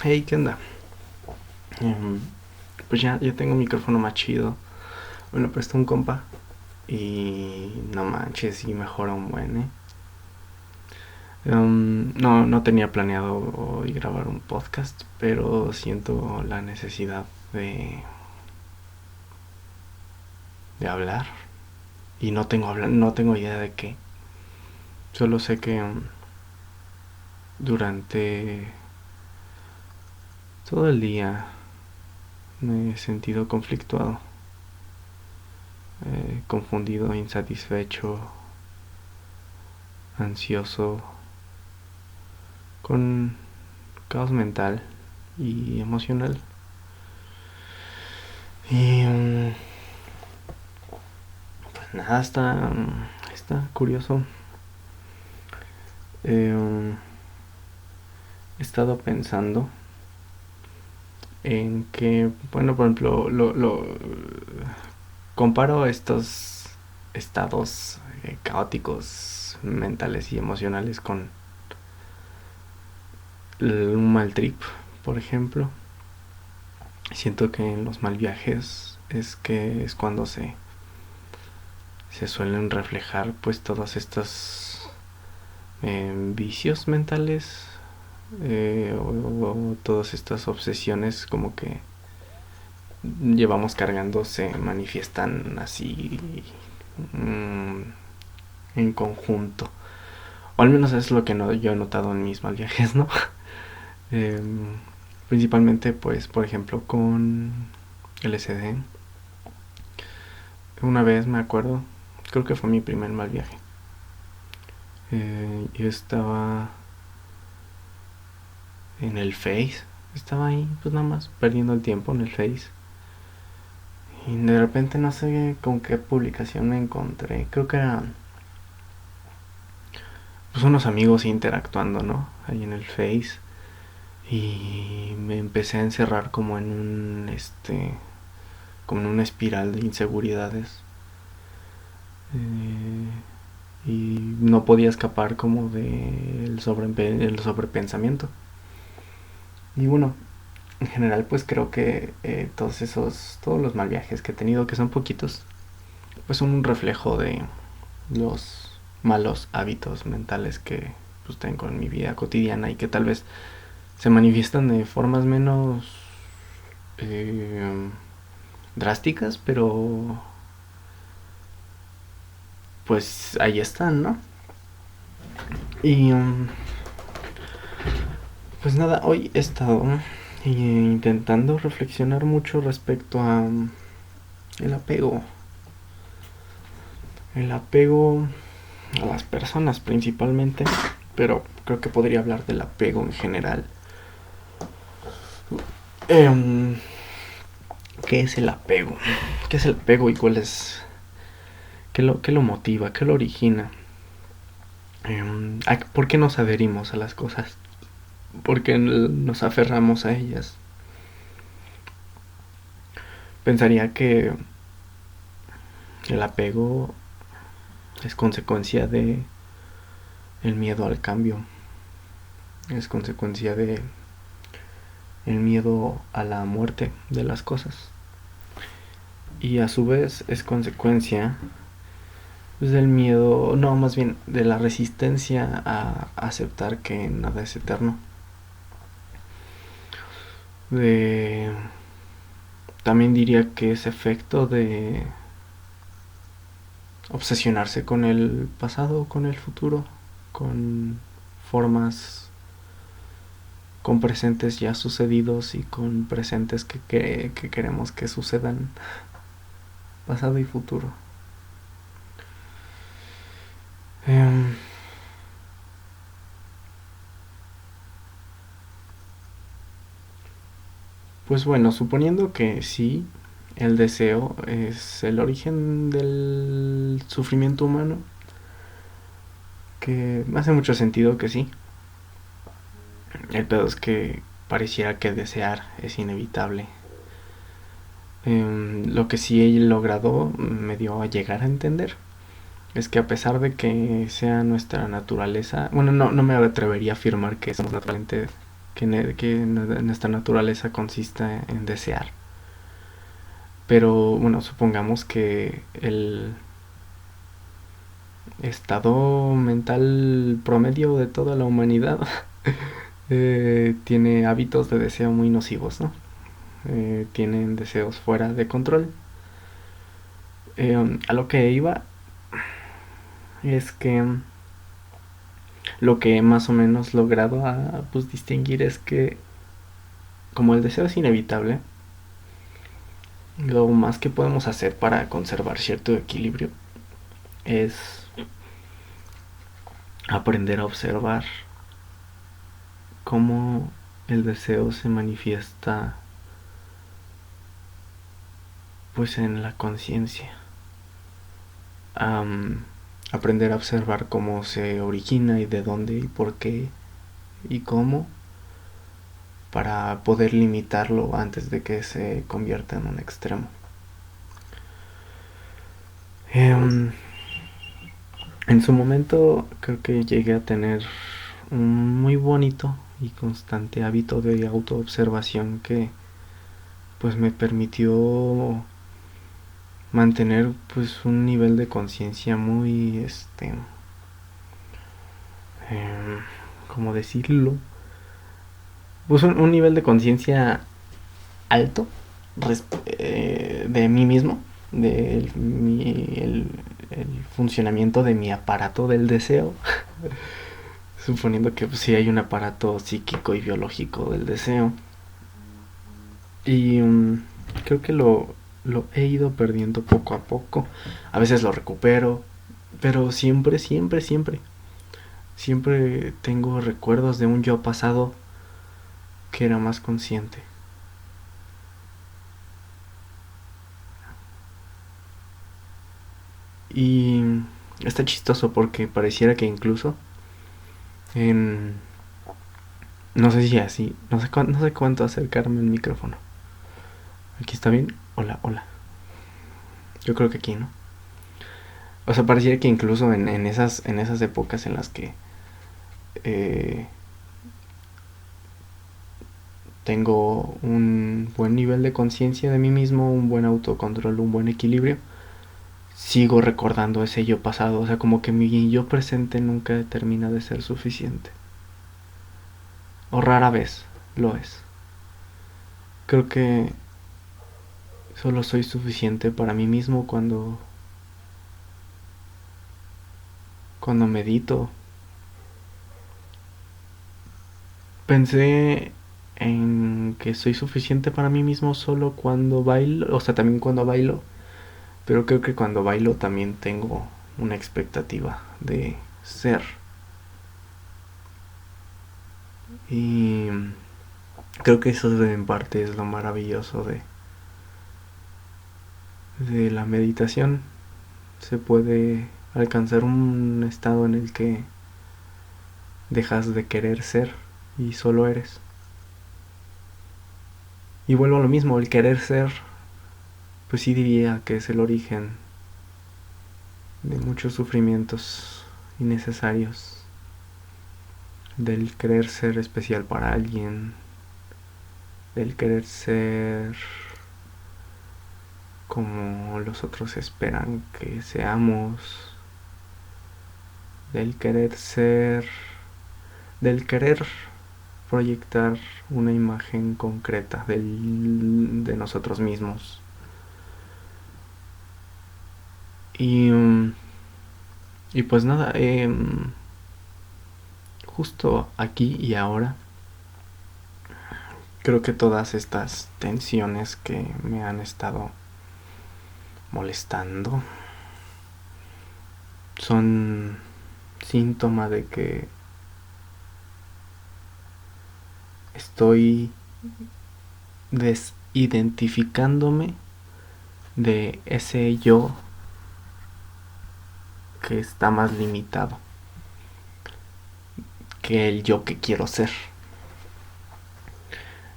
Hey, ¿qué onda? Em, pues ya tengo un micrófono más chido. Me lo prestó un compa. Y no manches, y mejora un buen, ¿eh? No tenía planeado hoy grabar un podcast, pero siento la necesidad de hablar. Y no tengo idea de qué. Solo sé que durante todo el día me he sentido conflictuado, confundido, insatisfecho, ansioso, con caos mental y emocional. Y pues nada, está curioso. He estado pensando en que, bueno, por ejemplo, comparo estos estados caóticos mentales y emocionales con un mal trip, por ejemplo. Siento que en los mal viajes es cuando se suelen reflejar pues todos estos vicios mentales, o todas estas obsesiones como que llevamos cargando se manifiestan así, mmm, en conjunto. O al menos es lo que no, yo he notado en mis mal viajes, ¿no? Eh, Principalmente pues por ejemplo con LSD. Una vez me acuerdo, creo que fue mi primer mal viaje. Yo estaba en el Face, estaba ahí pues nada más perdiendo el tiempo en el Face. Y de repente no sé con qué publicación me encontré, creo que eran pues unos amigos interactuando, ¿no? Ahí en el Face. Y me empecé a encerrar como en como en una espiral de inseguridades. Y no podía escapar como del el sobrepensamiento. Y bueno, en general pues creo que todos los mal viajes que he tenido, que son poquitos, pues son un reflejo de los malos hábitos mentales que pues tengo en mi vida cotidiana y que tal vez se manifiestan de formas menos eh, drásticas, pero pues ahí están, ¿no? Y pues nada, hoy he estado intentando reflexionar mucho respecto a el apego. El apego a las personas principalmente, pero creo que podría hablar del apego en general. Eh, ¿Qué es el apego? ¿Qué es el apego y cuál es? Qué lo motiva? ¿Qué lo origina? ¿Por qué nos adherimos a las cosas? ¿Por qué nos aferramos a ellas? Pensaría que el apego es consecuencia de el miedo al cambio, es consecuencia de el miedo a la muerte de las cosas, y a su vez es consecuencia pues, del miedo, no, más bien de la resistencia a aceptar que nada es eterno, de también diría que es efecto de obsesionarse con el pasado, con el futuro, con formas, con presentes ya sucedidos y con presentes que queremos que sucedan, pasado y futuro. Eh, pues bueno, suponiendo que sí, el deseo es el origen del sufrimiento humano, que me hace mucho sentido que sí. El pedo es que pareciera que desear es inevitable. Lo que sí he logrado me dio a llegar a entender es que a pesar de que sea nuestra naturaleza, bueno, no me atrevería a afirmar que somos naturalmente que nuestra naturaleza consista en desear. Pero bueno, supongamos que el estado mental promedio de toda la humanidad tiene hábitos de deseo muy nocivos, ¿no? Tienen deseos fuera de control. A lo que iba es que lo que más o menos logrado pues, distinguir es que como el deseo es inevitable, lo más que podemos hacer para conservar cierto equilibrio es aprender a observar cómo el deseo se manifiesta pues en la conciencia. Aprender a observar cómo se origina y de dónde y por qué y cómo, para poder limitarlo antes de que se convierta en un extremo. En su momento creo que llegué a tener un muy bonito y constante hábito de autoobservación que pues me permitió mantener pues un nivel de conciencia muy ¿cómo decirlo? Pues un nivel de conciencia alto de mí mismo, de el funcionamiento de mi aparato del deseo. Suponiendo que pues, sí hay un aparato psíquico y biológico del deseo. Y creo que lo he ido perdiendo poco a poco. A veces lo recupero, pero siempre, siempre, siempre. Siempre tengo recuerdos de un yo pasado que era más consciente. Y está chistoso porque pareciera que incluso en... No sé si así, no sé cuánto acercarme al micrófono. ¿Aquí está bien? Hola, hola. Yo creo que aquí, ¿no? O sea, pareciera que incluso en esas épocas en las que tengo un buen nivel de conciencia de mí mismo, un buen autocontrol, un buen equilibrio, sigo recordando ese yo pasado. O sea, como que mi yo presente nunca termina de ser suficiente. O rara vez lo es. Creo que solo soy suficiente para mí mismo cuando medito. Pensé en que soy suficiente para mí mismo solo cuando bailo, o sea, también cuando bailo, pero creo que cuando bailo también tengo una expectativa de ser. Y creo que eso en parte es lo maravilloso de la meditación. Se puede alcanzar un estado en el que dejas de querer ser y solo eres. Y vuelvo a lo mismo, el querer ser, pues sí diría que es el origen de muchos sufrimientos innecesarios, del querer ser especial para alguien, del querer ser como los otros esperan que seamos, del querer ser, del querer proyectar una imagen concreta de nosotros mismos. Y pues nada, justo aquí y ahora creo que todas estas tensiones que me han estado molestando son síntoma de que estoy desidentificándome de ese yo que está más limitado que el yo que quiero ser.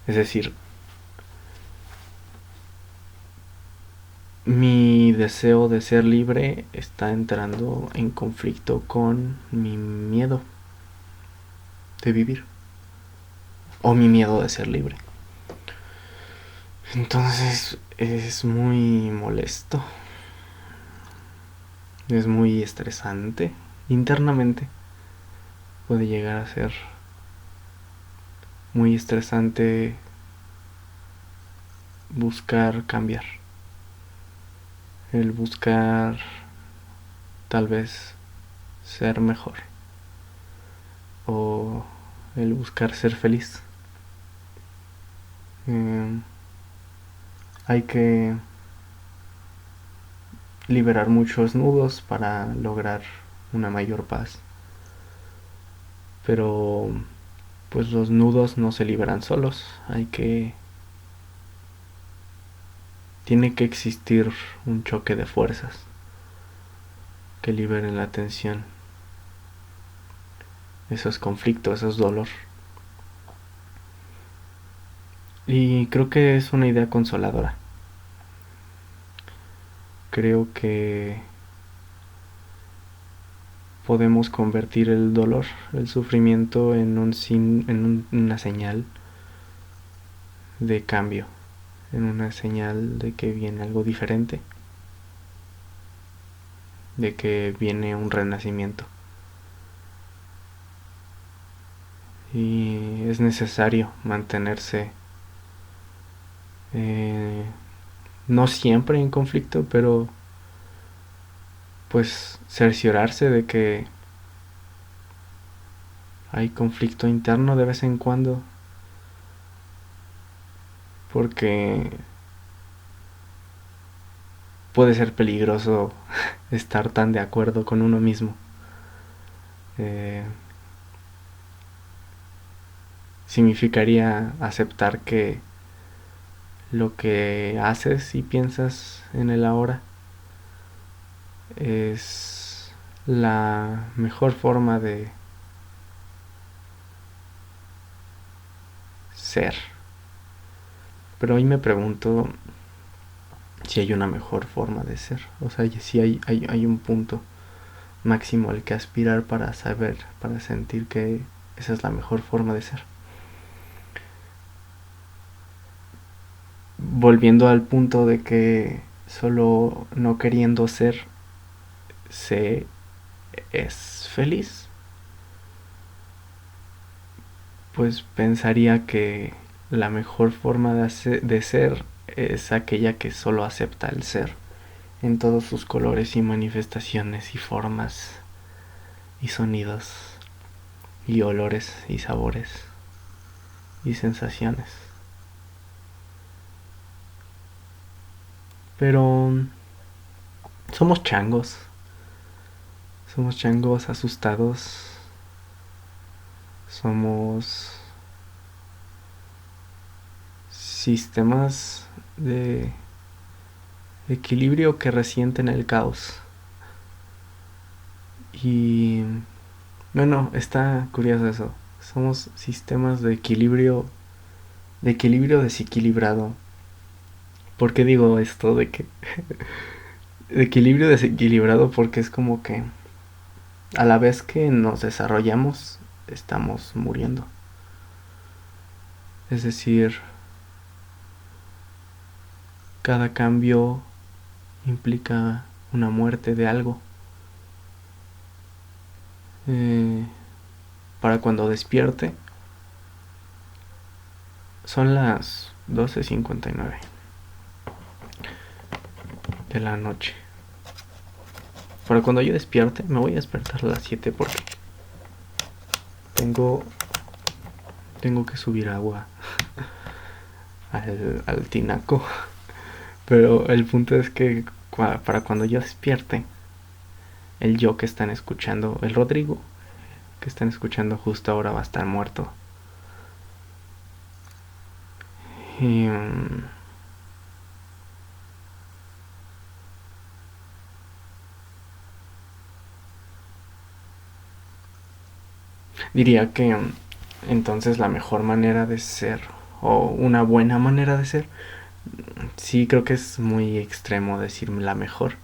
Es decir, mi deseo de ser libre está entrando en conflicto con mi miedo de vivir. o mi miedo de ser libre. Entonces es muy molesto, es muy estresante internamente. Puede llegar a ser muy estresante buscar cambiar, el buscar tal vez ser mejor o el buscar ser feliz. Eh, hay que liberar muchos nudos para lograr una mayor paz, pero pues los nudos no se liberan solos, tiene que existir un choque de fuerzas que liberen la tensión. Eso es conflicto, eso es dolor. Y creo que es una idea consoladora. Creo que podemos convertir el dolor, el sufrimiento en una señal de cambio, en una señal de que viene algo diferente, de que viene un renacimiento. Y es necesario mantenerse no siempre en conflicto, pero pues cerciorarse de que hay conflicto interno de vez en cuando, porque puede ser peligroso estar tan de acuerdo con uno mismo. Eh, Significaría aceptar que lo que haces y piensas en el ahora es la mejor forma de ser. Pero hoy me pregunto si hay una mejor forma de ser. O sea, si hay un punto máximo al que aspirar para saber, para sentir que esa es la mejor forma de ser. Volviendo al punto de que solo no queriendo ser se es feliz, pues pensaría que la mejor forma de ser es aquella que solo acepta el ser en todos sus colores y manifestaciones y formas y sonidos y olores y sabores y sensaciones. Pero somos changos asustados, somos sistemas de equilibrio que resienten el caos. Y bueno, está curioso eso. Somos sistemas de equilibrio desequilibrado. ¿Por qué digo esto de que de equilibrio desequilibrado? Porque es como que a la vez que nos desarrollamos, estamos muriendo. Es decir, cada cambio implica una muerte de algo. Para cuando despierte, son las 12:59 de la noche. Para cuando yo despierte, me voy a despertar a las 7 porque tengo que subir agua al tinaco. Pero el punto es que para cuando yo despierte, el yo que están escuchando, el Rodrigo que están escuchando justo ahora va a estar muerto. Y, diría que entonces la mejor manera de ser, o una buena manera de ser, sí creo que es muy extremo decir la mejor.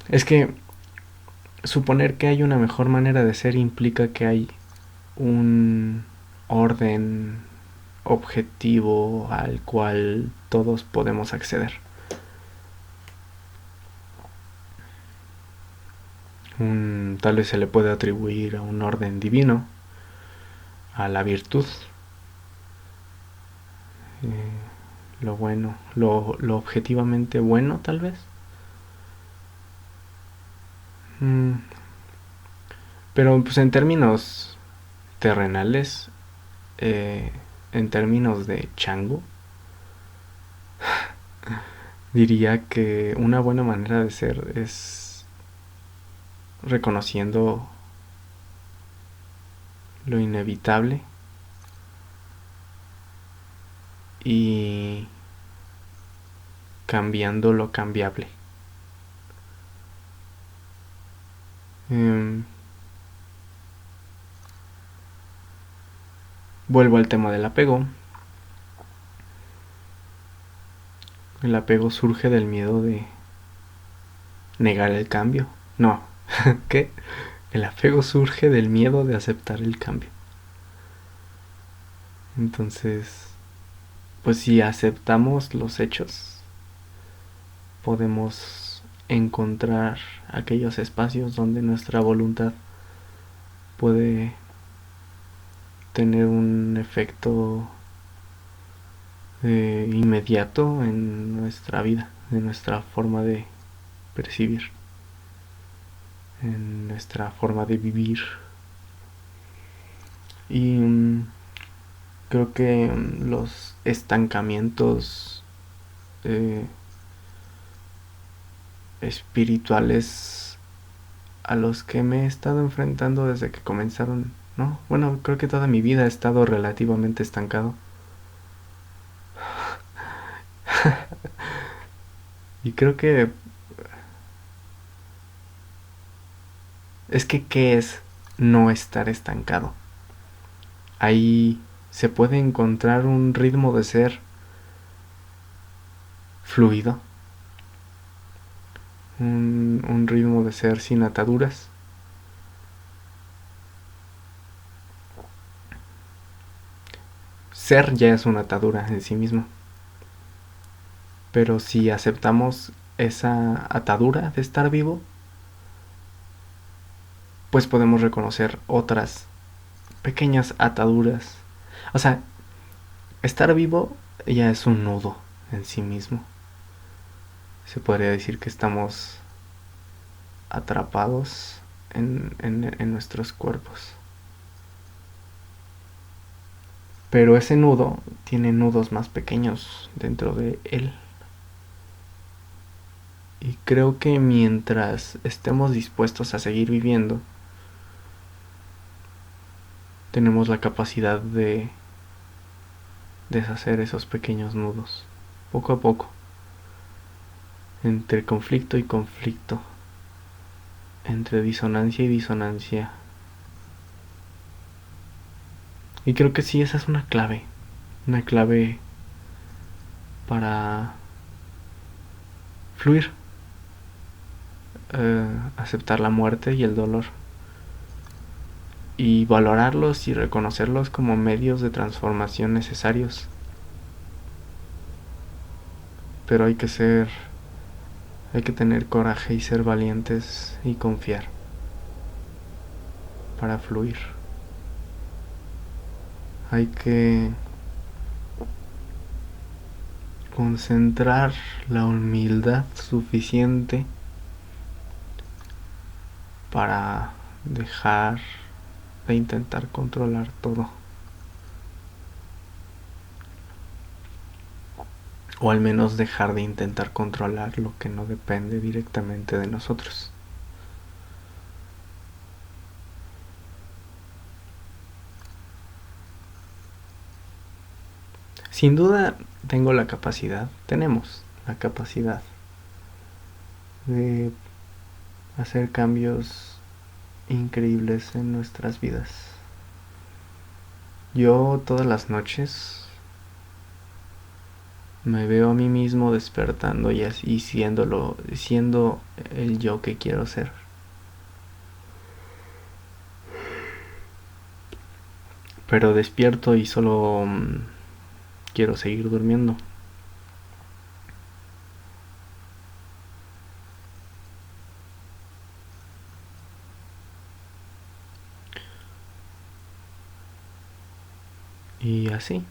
Es que suponer que hay una mejor manera de ser implica que hay un orden objetivo al cual todos podemos acceder. Tal vez se le puede atribuir a un orden divino, a la virtud, lo bueno, lo objetivamente bueno tal vez. Pero pues en términos terrenales, en términos de chango, diría que una buena manera de ser es reconociendo lo inevitable y cambiando lo cambiable. Vuelvo al tema del apego. El apego surge del miedo de negar el cambio. No, ¿qué? El apego surge del miedo de aceptar el cambio. Entonces, pues si aceptamos los hechos, podemos encontrar aquellos espacios donde nuestra voluntad puede tener un efecto inmediato en nuestra vida, en nuestra forma de percibir, en nuestra forma de vivir. Y creo que los estancamientos espirituales a los que me he estado enfrentando desde que comenzaron, no, bueno, creo que toda mi vida he estado relativamente estancado. Y creo que es que ¿qué es no estar estancado? Ahí se puede encontrar un ritmo de ser fluido, un ritmo de ser sin ataduras. Ser ya es una atadura en sí mismo. Pero si aceptamos esa atadura de estar vivo, pues podemos reconocer otras pequeñas ataduras. O sea, estar vivo ya es un nudo en sí mismo. Se podría decir que estamos atrapados en nuestros cuerpos. Pero ese nudo tiene nudos más pequeños dentro de él. Y creo que mientras estemos dispuestos a seguir viviendo, tenemos la capacidad de deshacer esos pequeños nudos, poco a poco, entre conflicto y conflicto, entre disonancia y disonancia. Y creo que sí, esa es una clave para fluir, aceptar la muerte y el dolor, y valorarlos y reconocerlos como medios de transformación necesarios. Pero hay que tener coraje y ser valientes y confiar para fluir. Hay que concentrar la humildad suficiente para dejar de intentar controlar todo, o al menos dejar de intentar controlar lo que no depende directamente de nosotros. Sin duda tenemos la capacidad de hacer cambios increíbles en nuestras vidas. Yo todas las noches me veo a mí mismo despertando y siendo el yo que quiero ser. pero despierto y solo quiero seguir durmiendo. Y así.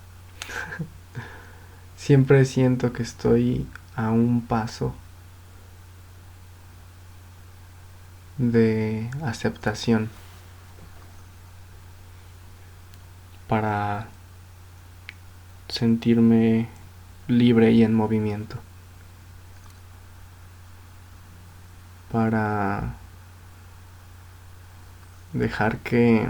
Siempre siento que estoy a un paso de aceptación para sentirme libre y en movimiento. Para dejar que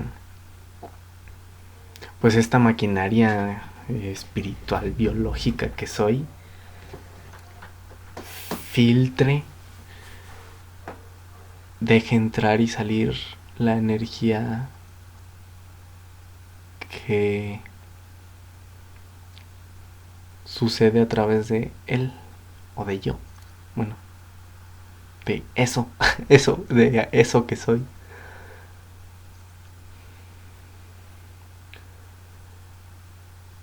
pues esta maquinaria espiritual, biológica que soy, filtre, deje entrar y salir la energía que sucede a través de él o de yo. Bueno, de eso, de eso que soy.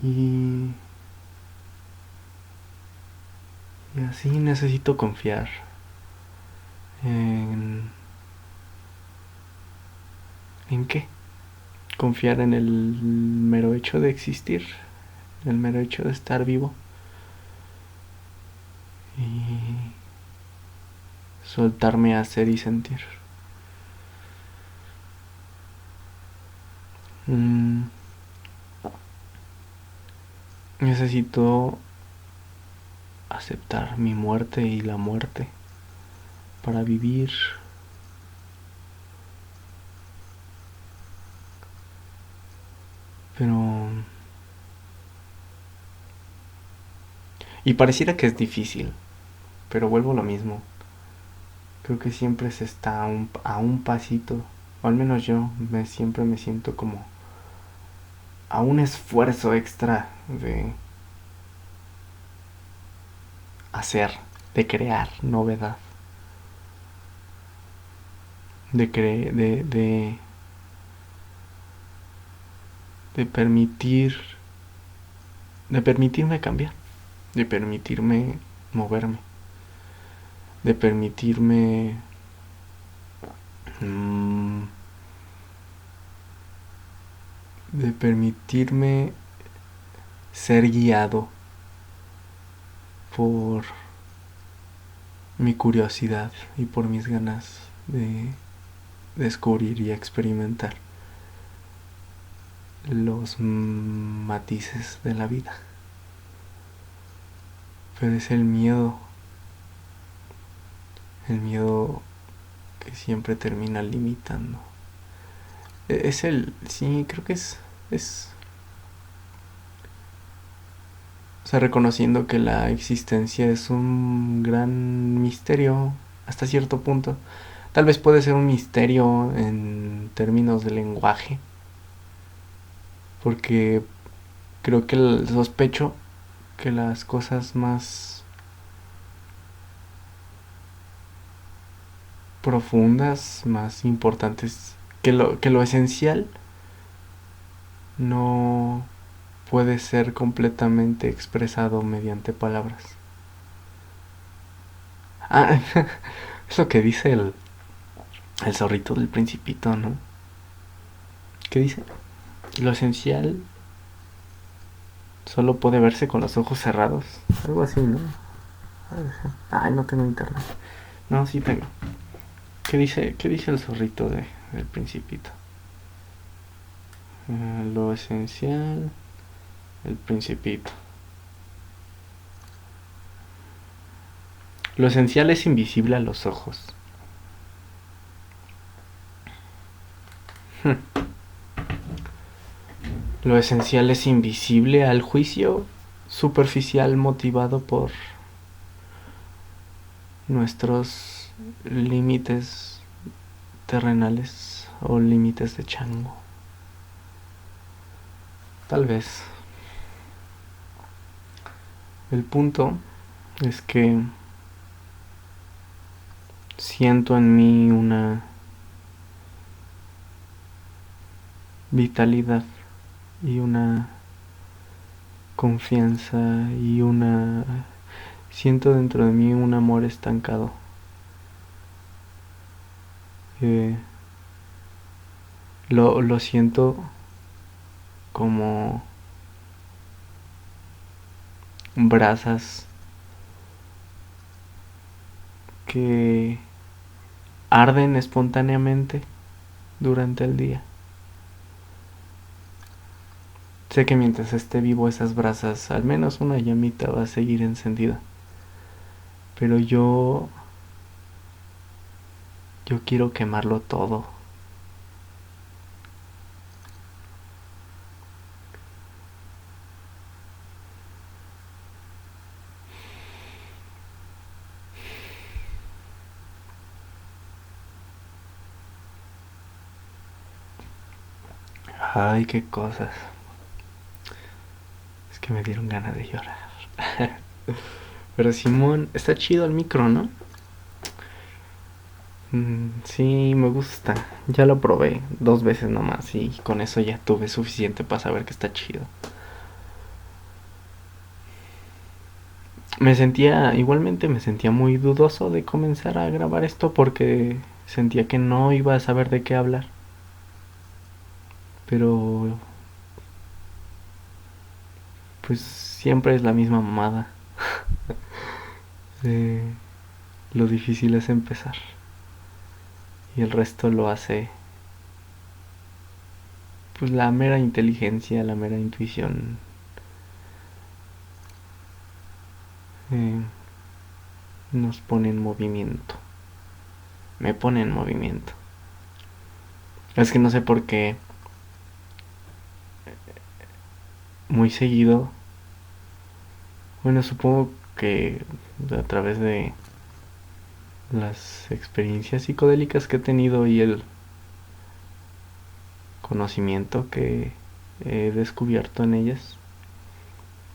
Y, y así necesito confiar en... ¿En qué? Confiar en el mero hecho de existir, el mero hecho de estar vivo. Y soltarme a hacer y sentir. Mm, necesito aceptar mi muerte y la muerte para vivir. Pero... Y pareciera que es difícil, pero vuelvo a lo mismo. Creo que siempre se está a un pasito, o al menos yo siempre me siento como a un esfuerzo extra de hacer, de crear novedad, de permitir, de permitirme cambiar, de permitirme moverme, de permitirme de permitirme ser guiado por mi curiosidad y por mis ganas de descubrir y experimentar los matices de la vida. Pero es el miedo que siempre termina limitando. Es el, sí, creo que es, o sea, reconociendo que la existencia es un gran misterio hasta cierto punto. Tal vez puede ser un misterio en términos de lenguaje, porque creo que sospecho que las cosas más profundas, más importantes, que lo esencial no puede ser completamente expresado mediante palabras. Ah, es lo que dice el zorrito del Principito, ¿no? ¿Qué dice? Lo esencial solo puede verse con los ojos cerrados. Algo así, ¿no? Ay, no tengo internet. No, sí tengo. Qué dice el zorrito del Principito? Lo esencial, el Principito. Lo esencial es invisible a los ojos. Lo esencial es invisible al juicio superficial motivado por nuestros límites terrenales o límites de chango. Tal vez. El punto es que siento en mí una vitalidad y una confianza y una... Siento dentro de mí un amor estancado. Eh, lo siento como brasas que arden espontáneamente durante el día. Sé que mientras esté vivo esas brasas, al menos una llamita va a seguir encendida. Pero yo quiero quemarlo todo. Ay, qué cosas. Es que me dieron ganas de llorar. Pero Simón, está chido el micro, ¿no? Sí, me gusta. Ya lo probé 2 veces nomás y con eso ya tuve suficiente para saber que está chido. Igualmente me sentía muy dudoso de comenzar a grabar esto porque sentía que no iba a saber de qué hablar. Pero pues siempre es la misma mamada. Eh, lo difícil es empezar y el resto lo hace pues la mera inteligencia, la mera intuición. eh, Nos pone en movimiento. Me pone en movimiento. Es que no sé por qué muy seguido, bueno, supongo que a través de las experiencias psicodélicas que he tenido y el conocimiento que he descubierto en ellas,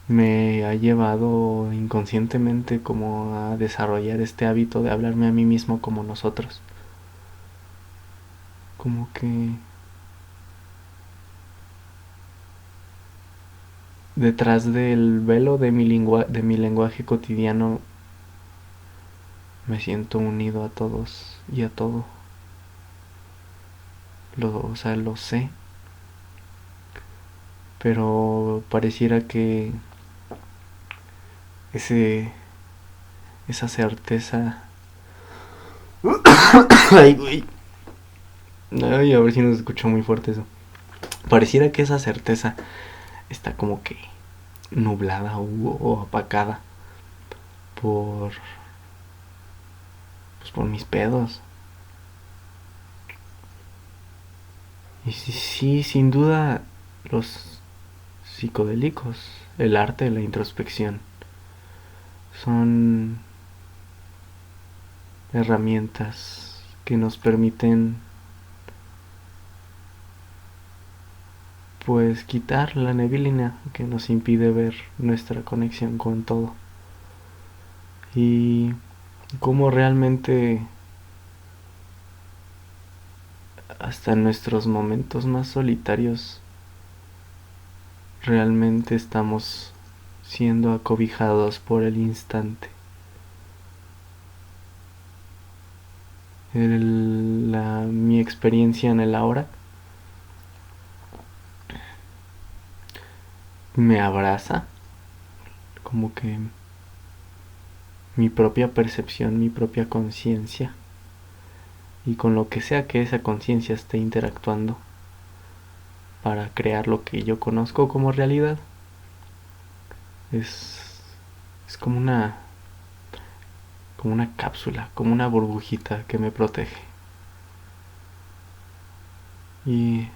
me ha llevado inconscientemente como a desarrollar este hábito de hablarme a mí mismo como nosotros. Como que detrás del velo de mi lenguaje cotidiano me siento unido a todos y a todo. O sea, lo sé, pero pareciera que ese esa certeza. Ay, güey. Ay, a ver si nos escuchó muy fuerte eso. Pareciera que esa certeza está como que nublada o apacada por pues por mis pedos. Y sí, sí, sin duda los psicodélicos, el arte de la introspección, son herramientas que nos permiten pues quitar la neblina que nos impide ver nuestra conexión con todo y cómo realmente hasta en nuestros momentos más solitarios realmente estamos siendo acobijados por el instante. Mi experiencia en el ahora me abraza, como que mi propia percepción, mi propia conciencia, y con lo que sea que esa conciencia esté interactuando para crear lo que yo conozco como realidad, es, es como una cápsula, como una burbujita que me protege. Y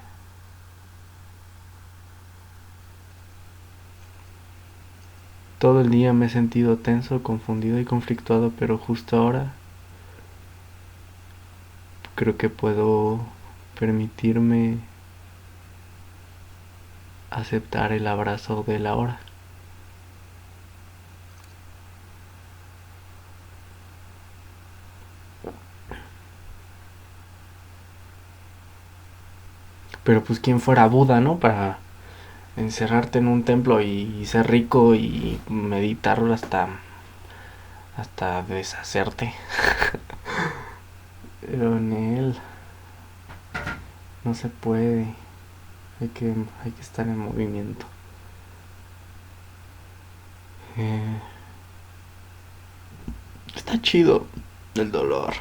todo el día me he sentido tenso, confundido y conflictuado, pero justo ahora creo que puedo permitirme aceptar el abrazo de la hora. Pero pues quién fuera Buda, ¿no? Para encerrarte en un templo y ser rico y meditar hasta deshacerte. Pero en él no se puede. Hay que estar en movimiento. Eh, Está chido el dolor.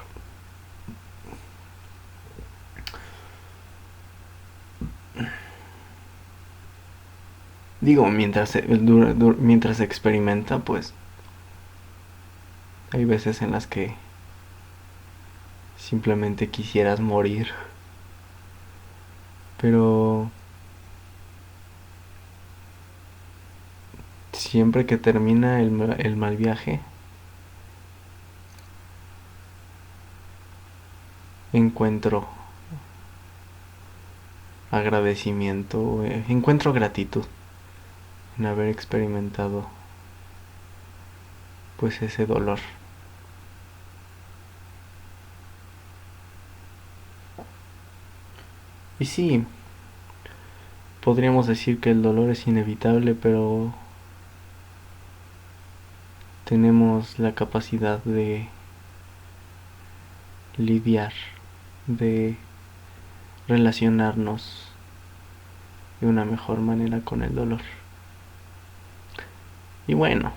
Digo, mientras se experimenta, pues hay veces en las que simplemente quisieras morir. Pero siempre que termina el mal viaje, encuentro agradecimiento, encuentro gratitud en haber experimentado pues ese dolor. Y sí, podríamos decir que el dolor es inevitable, pero tenemos la capacidad de lidiar, de relacionarnos de una mejor manera con el dolor. Y bueno,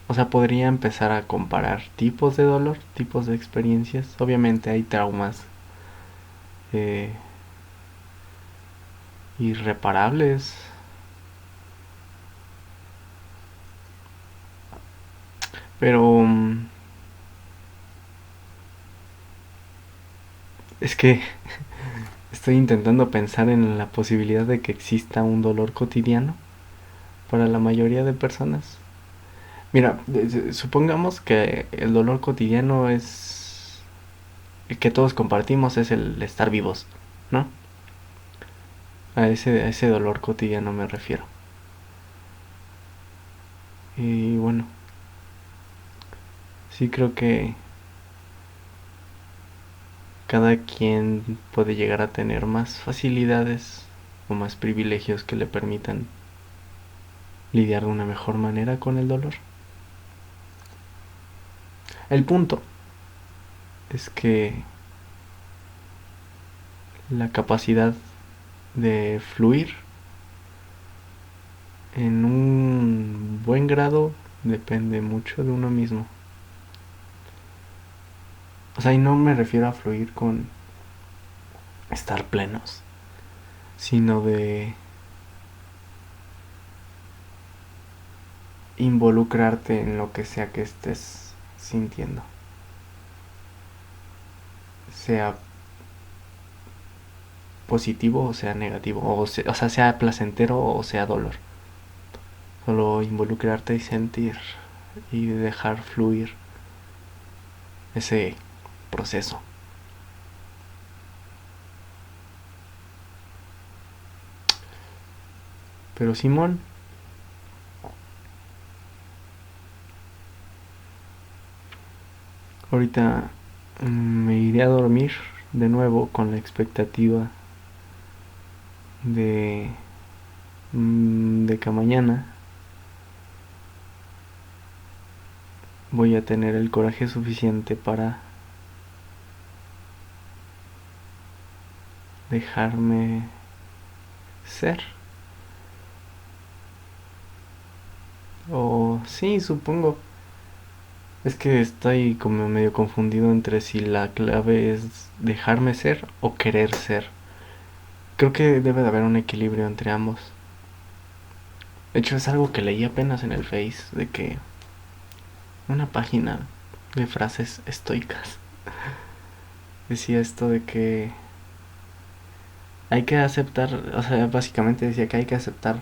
o sea, podría empezar a comparar tipos de dolor, tipos de experiencias. Obviamente hay traumas eh, irreparables, pero es que estoy intentando pensar en la posibilidad de que exista un dolor cotidiano para la mayoría de personas. Mira, supongamos que el dolor cotidiano es el que todos compartimos, es el estar vivos, ¿no? A ese dolor cotidiano me refiero. Y bueno, sí creo que cada quien puede llegar a tener más facilidades o más privilegios que le permitan lidiar de una mejor manera con el dolor. El punto es que la capacidad de fluir en un buen grado depende mucho de uno mismo. O sea, y no me refiero a fluir con estar plenos, sino de involucrarte en lo que sea que estés sintiendo. Sea positivo o sea negativo, o sea, sea placentero o sea dolor. Solo involucrarte y sentir y dejar fluir ese proceso. Pero Simón, ahorita me iré a dormir de nuevo con la expectativa de, de que mañana voy a tener el coraje suficiente para dejarme ser. O sí, supongo. Es que estoy como medio confundido entre si la clave es dejarme ser o querer ser. Creo que debe de haber un equilibrio entre ambos. De hecho, es algo que leí apenas en el Face, de que una página de frases estoicas decía esto de que hay que aceptar, o sea, básicamente decía que hay que aceptar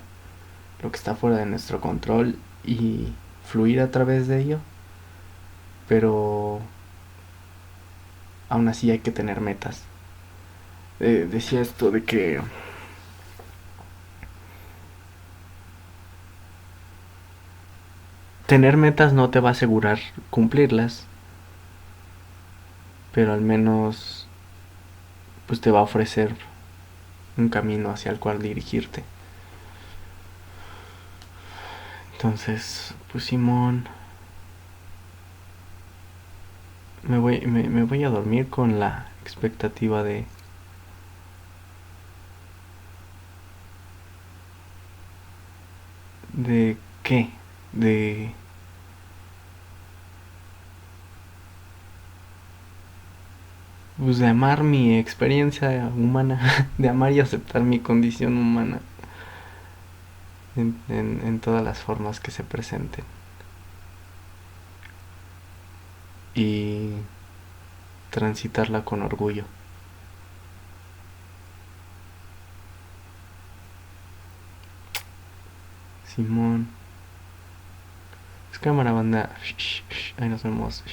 lo que está fuera de nuestro control y fluir a través de ello, pero aún así hay que tener metas. Decía esto de que tener metas no te va a asegurar cumplirlas, pero al menos pues te va a ofrecer un camino hacia el cual dirigirte. Entonces, pues Simón, me voy a dormir con la expectativa de qué, de pues de amar mi experiencia humana, de amar y aceptar mi condición humana en todas las formas que se presenten. Y transitarla con orgullo. Simón. Es cámara banda. Ahí nos vemos.